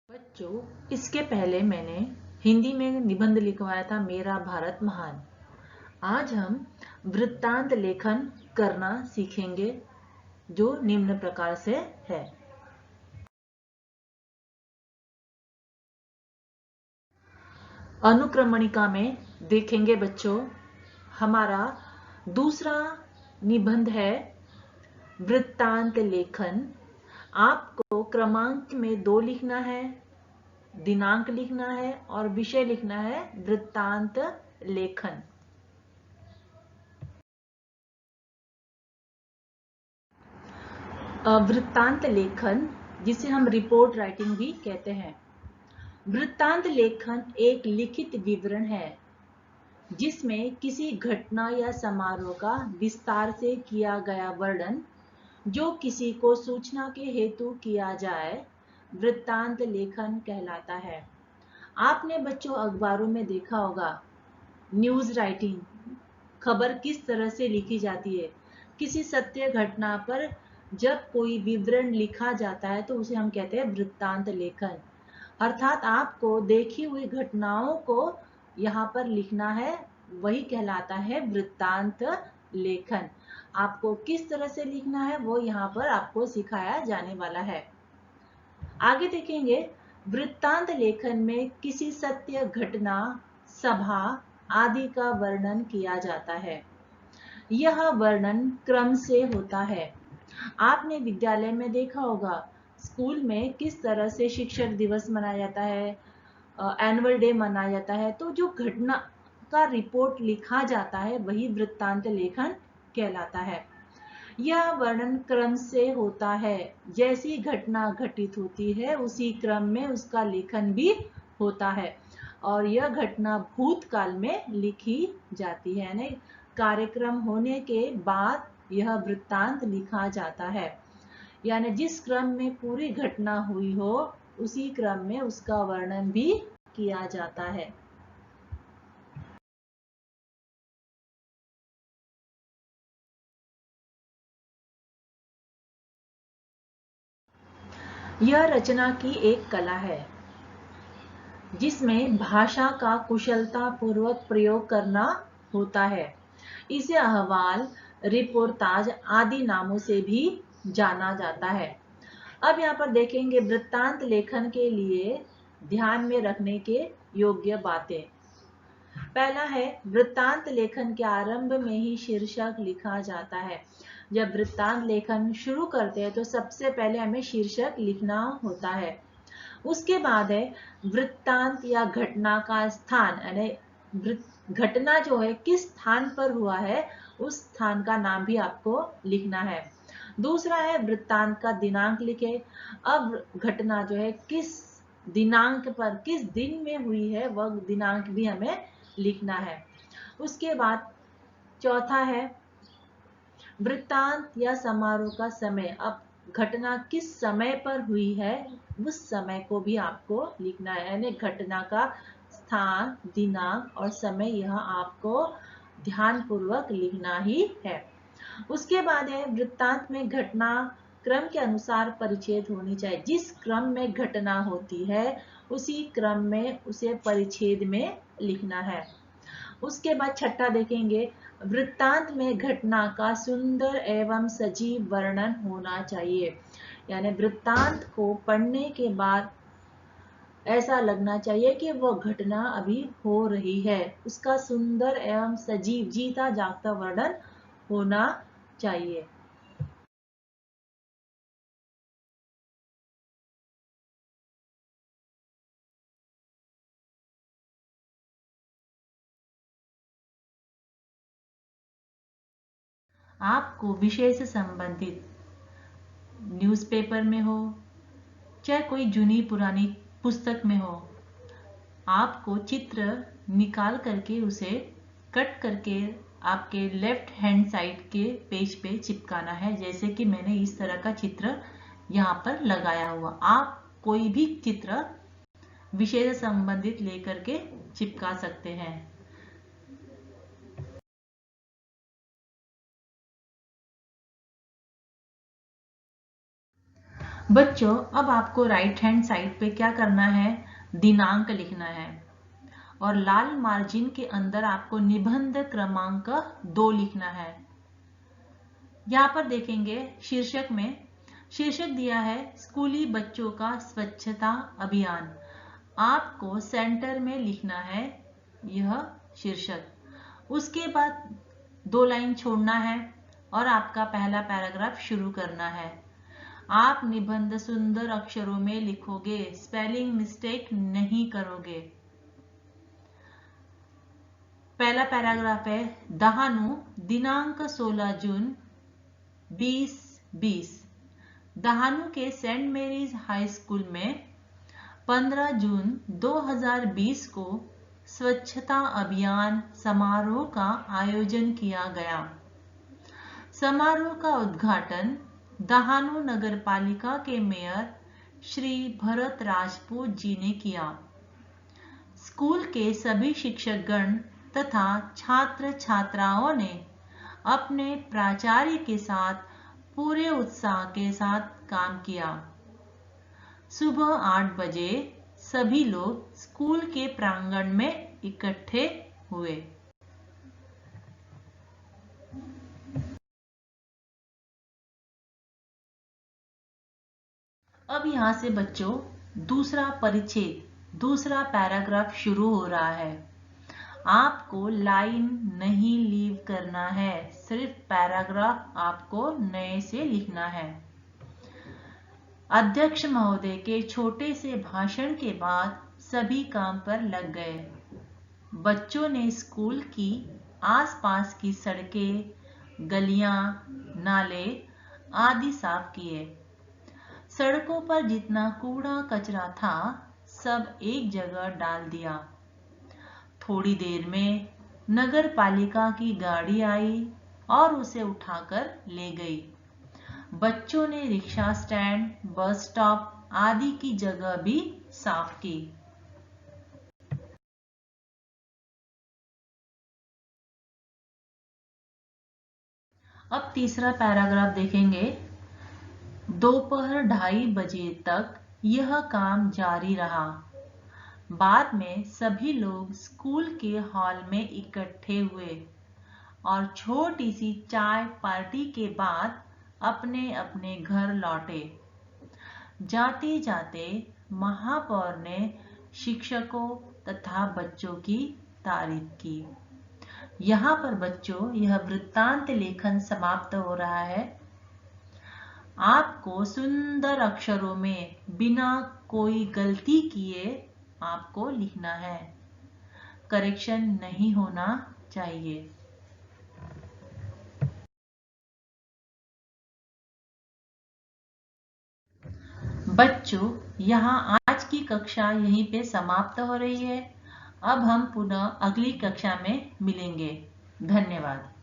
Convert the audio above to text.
बच्चों, इसके पहले मैंने हिंदी में निबंध लिखवाया था मेरा भारत महान। आज हम वृत्तांत लेखन करना सीखेंगे जो निम्न प्रकार से है। अनुक्रमणिका में देखेंगे बच्चों, हमारा दूसरा निबंध है वृत्तांत लेखन। आपको क्रमांक में 2 लिखना है, दिनांक लिखना है और विषय लिखना है वृत्तांत लेखन। वृत्तांत लेखन, जिसे हम रिपोर्ट राइटिंग भी कहते हैं। वृत्तांत लेखन एक लिखित विवरण है जिसमें किसी घटना या समारोह का विस्तार से किया गया वर्णन जो किसी को सूचना के हेतु किया जाए, वृत्तांत लेखन कहलाता है। आपने बच्चों अखबारों में देखा होगा, न्यूज राइटिंग, खबर किस तरह से लिखी जाती है। किसी सत्य घटना पर जब कोई विवरण लिखा जाता है तो उसे हम कहते हैं वृत्तांत लेखन। अर्थात आपको देखी हुई घटनाओं को यहाँ पर लिखना है, वही कहलाता है वृत्तांत लेखन। आपको किस तरह से लिखना है वो यहाँ पर आपको सिखाया जाने वाला है। आगे देखेंगे, वृत्तांत लेखन में किसी सत्य घटना, सभा आदि का वर्णन किया जाता है। यह वर्णन क्रम से होता है। आपने विद्यालय में देखा होगा, स्कूल में किस तरह से शिक्षक दिवस मनाया जाता है, एनुअल डे मनाया जाता है, तो जो घटना का रिपोर्ट लिखा जाता है वही वृत्तांत लेखन कहलाता है। यह वर्णन क्रम से होता है, जैसी घटना घटित होती है उसी क्रम में उसका लेखन भी होता है और यह घटना भूतकाल में लिखी जाती है, यानी कार्यक्रम होने के बाद यह वृत्तांत लिखा जाता है। यानी जिस क्रम में पूरी घटना हुई हो उसी क्रम में उसका वर्णन भी किया जाता है। यह रचना की एक कला है जिसमें भाषा का कुशलता पूर्वक प्रयोग करना होता है। इसे अहवाल, रिपोर्टाज आदि नामों से भी जाना जाता है। अब यहाँ पर देखेंगे वृत्तांत लेखन के लिए ध्यान में रखने के योग्य बातें। पहला है, वृत्तांत लेखन के आरंभ में ही शीर्षक लिखा जाता है। जब वृत्तांत लेखन शुरू करते हैं तो सबसे पहले हमें शीर्षक लिखना होता है। उसके बाद है वृत्तांत या घटना का स्थान, यानी घटना जो है किस स्थान पर हुआ है उस स्थान का नाम भी आपको लिखना है। दूसरा है वृत्तांत का दिनांक लिखे। अब घटना जो है किस दिनांक पर, किस दिन में हुई है, वह दिनांक भी हमें लिखना है। उसके बाद चौथा है वृत्तांत या समारोह का समय। अब घटना किस समय पर हुई है उस समय को भी आपको लिखना है, यानी घटना का स्थान, दिनांक और समय यह आपको ध्यान पूर्वक लिखना ही है। उसके बाद है वृत्तांत में घटना क्रम के अनुसार परिच्छेद होनी चाहिए। जिस क्रम में घटना होती है उसी क्रम में उसे परिच्छेद में लिखना है। उसके बाद छठा देखेंगे, वृत्तांत में घटना का सुंदर एवं सजीव वर्णन होना चाहिए। यानी वृत्तांत को पढ़ने के बाद ऐसा लगना चाहिए कि वह घटना अभी हो रही है, उसका सुंदर एवं सजीव, जीता जागता वर्णन होना चाहिए। आपको विषय से संबंधित न्यूज़पेपर में हो चाहे कोई जुनी पुरानी पुस्तक में हो, आपको चित्र निकाल करके उसे कट करके आपके लेफ्ट हैंड साइड के पेज पे चिपकाना है। जैसे कि मैंने इस तरह का चित्र यहाँ पर लगाया हुआ। आप कोई भी चित्र विषय से संबंधित लेकर के चिपका सकते हैं। बच्चों, अब आपको राइट हैंड साइड पे क्या करना है, दिनांक लिखना है और लाल मार्जिन के अंदर आपको निबंध क्रमांक 2 लिखना है। यहाँ पर देखेंगे शीर्षक में शीर्षक दिया है स्कूली बच्चों का स्वच्छता अभियान। आपको सेंटर में लिखना है यह शीर्षक। उसके बाद 2 लाइन छोड़ना है और आपका पहला पैराग्राफ शुरू करना है। आप निबंध सुंदर अक्षरों में लिखोगे, स्पेलिंग मिस्टेक नहीं करोगे। पहला पैराग्राफ है, दहानू दिनांक 16 जून 2020। दहानू के सेंट मेरीज हाई स्कूल में 15 जून 2020 को स्वच्छता अभियान समारोह का आयोजन किया गया। समारोह का उद्घाटन दहानू नगर पालिका के मेयर श्री भरत राजपूत जी ने किया। स्कूल के सभी शिक्षकगण तथा छात्र छात्राओं ने अपने प्राचार्य के साथ पूरे उत्साह के साथ काम किया। सुबह 8 बजे सभी लोग स्कूल के प्रांगण में इकट्ठे हुए। अब यहाँ से बच्चों दूसरा परिच्छेद, दूसरा पैराग्राफ शुरू हो रहा है। आपको लाइन नहीं लीव करना है, सिर्फ पैराग्राफ आपको नए से लिखना है। अध्यक्ष महोदय के छोटे से भाषण के बाद सभी काम पर लग गए। बच्चों ने स्कूल की आसपास की सड़कें, गलियां, नाले आदि साफ किए। सड़कों पर जितना कूड़ा कचरा था सब एक जगह डाल दिया। थोड़ी देर में नगर पालिका की गाड़ी आई और उसे उठाकर ले गई। बच्चों ने रिक्शा स्टैंड, बस स्टॉप आदि की जगह भी साफ की। अब तीसरा पैराग्राफ देखेंगे। दोपहर 2:30 बजे तक यह काम जारी रहा। बाद में सभी लोग स्कूल के हॉल में इकट्ठे हुए और छोटी सी चाय पार्टी के बाद अपने अपने घर लौटे। जाते जाते महापौर ने शिक्षकों तथा बच्चों की तारीफ की। यहाँ पर बच्चों यह वृत्तांत लेखन समाप्त हो रहा है। आपको सुंदर अक्षरों में बिना कोई गलती किए आपको लिखना है। करेक्शन नहीं होना चाहिए। बच्चों, यहाँ आज की कक्षा यहीं पे समाप्त हो रही है। अब हम पुनः अगली कक्षा में मिलेंगे। धन्यवाद।